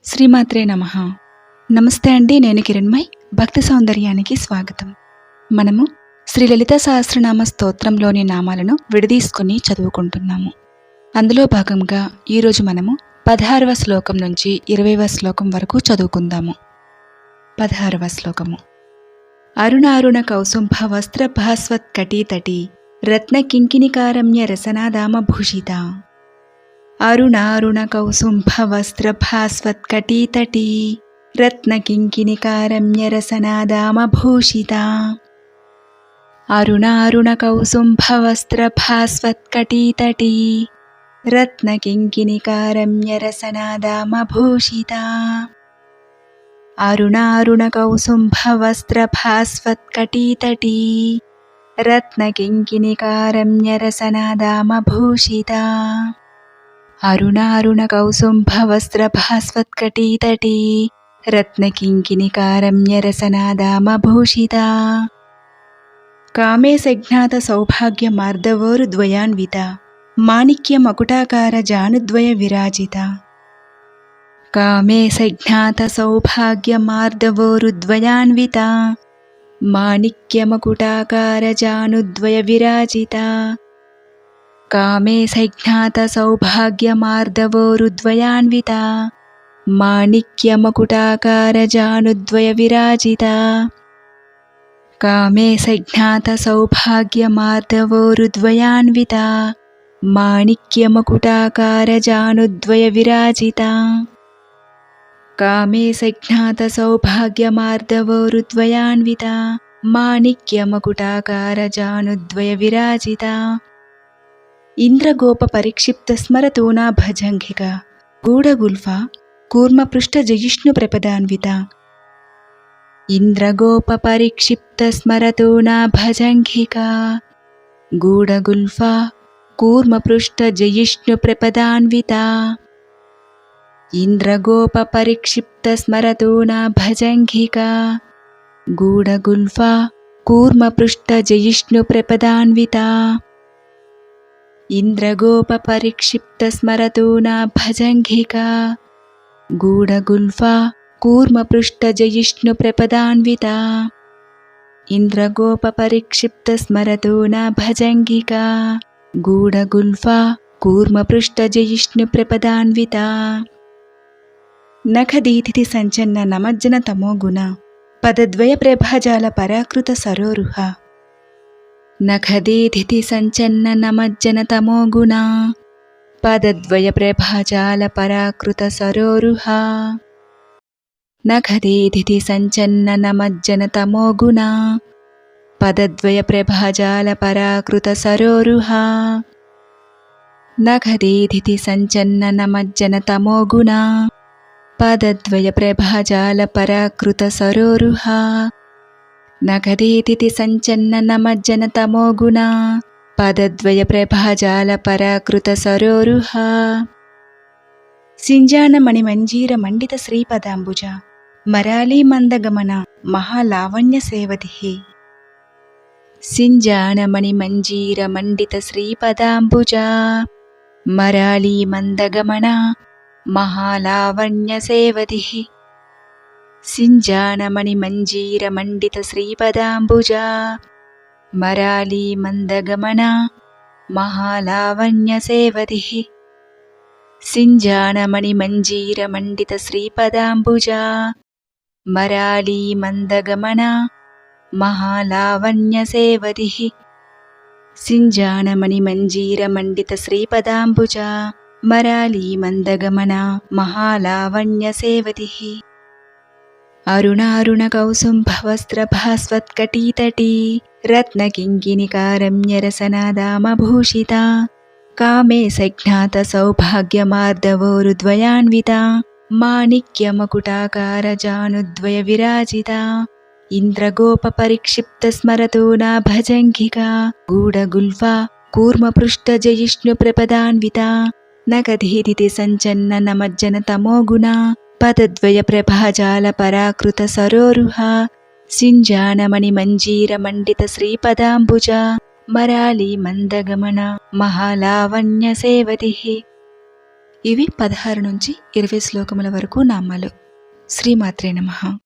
శ్రీమాత్రే నమః. నమస్తే అండి. నేను కిరణ్మయ్. భక్తి సౌందర్యానికి స్వాగతం. మనము శ్రీ లలితా సహస్రనామ స్తోత్రంలోని నామాలను విడదీసుకుని చదువుకుంటున్నాము. అందులో భాగంగా ఈరోజు మనము 16వ శ్లోకం నుంచి 20వ శ్లోకం వరకు చదువుకుందాము. 16వ శ్లోకము. అరుణారుణ కౌసుంభ వస్త్ర భాస్వత్కటీతటీ రత్న కింకిణికారమ్య రసనాదామ భూషిత. అరుణారుణ కౌసుంభ వస్త్ర భాస్వత్కటీతటీ రత్న కింకిణికారమ్య రసనాదామ భూషిత. అరుణారుణ కౌసుంభ వస్త్ర భాస్వత్కటీతటీ రత్న కింకిణికారమ్య రసనాదామ భూషిత. అరుణారుణ కౌసుంభ వస్త్ర భాస్వత్కటీతటీ రత్న కింకిణికారమ్య రసనాదామ భూషిత. అరుణారుణ కౌసుంభ వస్త్ర భాస్వత్కటీతటీ రత్న కింకిణికారమ్య రసనాదామ భూషిత. కామే సజ్ఞాత సౌభాగ్య మార్దవోరు ద్వయాన్విత మాణిక్య మకుటాకార జానుద్వయ విరాజిత. కామే సజ్ఞాత సౌభాగ్య మార్దవోరు ద్వయాన్విత మాణిక్య మకుటాకార జానుద్వయ విరాజిత. కామే సజ్ఞాత సౌభాగ్య మార్దవోరుద్వయాన్విత మాణిక్య మకుటాకార జానుద్వయ విరాజిత. కామే సజ్ఞాత సౌభాగ్య మార్దవోరుద్వయాన్విత మాణిక్య మకుటాకార జానుద్వయ విరాజిత. కామే సజ్ఞాత సౌభాగ్య మార్దవోరుద్వయాన్విత మాణిక్య మకుటాకార జానుద్వయ విరాజిత. ఇంద్రగోప పరిక్షిప్త స్మరతోనా భజంఘిక గూఢగుల్ఫా కూర్మపృష్ఠ జయిష్ణు ప్రపదాన్విత. ఇంద్రగోప పరిక్షిప్త స్మరతోనా భజంఘిక గూఢగుల్ఫా కూర్మపృష్ఠ జయిష్ణు ప్రపదాన్విత. ఇంద్రగోప పరిక్షిప్త స్మరతోనా భజంఘిక గూఢగుల్ఫా కూర్మపృష్ఠ జయిష్ణు ప్రపదాన్విత. ఇంద్రగోప పరిక్షిప్త స్మరతోనా భజంఘిక గూఢగుల్ఫా కూర్మపృష్ఠ జయిష్ణు ప్రపదాన్విత. ఇంద్రగోప పరిక్షిప్త స్మరతోనా భజంఘిక గూఢగుల్ఫా కూర్మపృష్ఠ జయిష్ణు ప్రపదాన్విత. నఖదీతిథి సంచన్న నమజ్జన తమోగుణ పదద్వయ ప్రభాజాల పరాకృత సరోరుహ. నఖదీతిథి సంచన్న నమజ్జన తమోగుణ పదద్వయ ప్రభాజాల పరాకృత సరోరుహ. నఖదీతిథి సంచన్న నమజ్జన తమోగుణ పదద్వయ ప్రభాజాల పరాకృత సరోరుహ. నఖదీతిథి సంచన్న నమజ్జన తమోగుణ పదద్వయ ప్రభాజాల పరాకృత సరోరుహ. నఖదీతిథి సంచన్న నమజ్జన తమోగుణ పదద్వయ ప్రభాజాల పరాకృత సరోరుహ. సింజానమణి మంజీర మండిత శ్రీపదాంబుజ మరాళీ మందగమన మహాలావణ్య సేవతి. సింజానమణి మంజీర మండిత శ్రీపదాంబుజ మరాళీ మందగమన మహాలావణ్య సేవతి. సింజానమణి మంజీర మండిత శ్రీపదాంబుజ మరాళీ మందగమన మహాలావణ్య సేవతి. సింజానమణి మంజీర మండిత శ్రీపదాంబుజ మరాళీ మందగమన మహాలావణ్య సేవతి. సింజానమణి మంజీర మండిత శ్రీపదాంబుజ మరాళీ మందగమన మహాలావణ్య సేవతి. అరుణారుణ కౌసుంభ వస్త్ర భాస్వత్కటీతటీ రత్న కింకిణికారమ్య రసనాదామ భూషిత. కామే సజ్ఞాత సౌభాగ్య మార్దవోరుద్వయాన్విత మాణిక్య మకుటాకార జానుద్వయ విరాజిత. ఇంద్రగోప పరిక్షిప్త స్మరతోనా భజంఘిక గూఢగుల్ఫా కూర్మపృష్ఠ జయిష్ణు ప్రపదాన్విత. నఖదీతిథి సంచన్న నమజ్జన తమోగుణ పదద్వయ ప్రభాజాల పరాకృత సరోరుహ. సింజానమణి మంజీర మండిత శ్రీపదాంబుజ మరాళీ మందగమన మహాలావణ్య సేవతి. ఇవి 16 నుంచి 20 శ్లోకముల వరకు నామాలు. శ్రీమాత్రే నమః.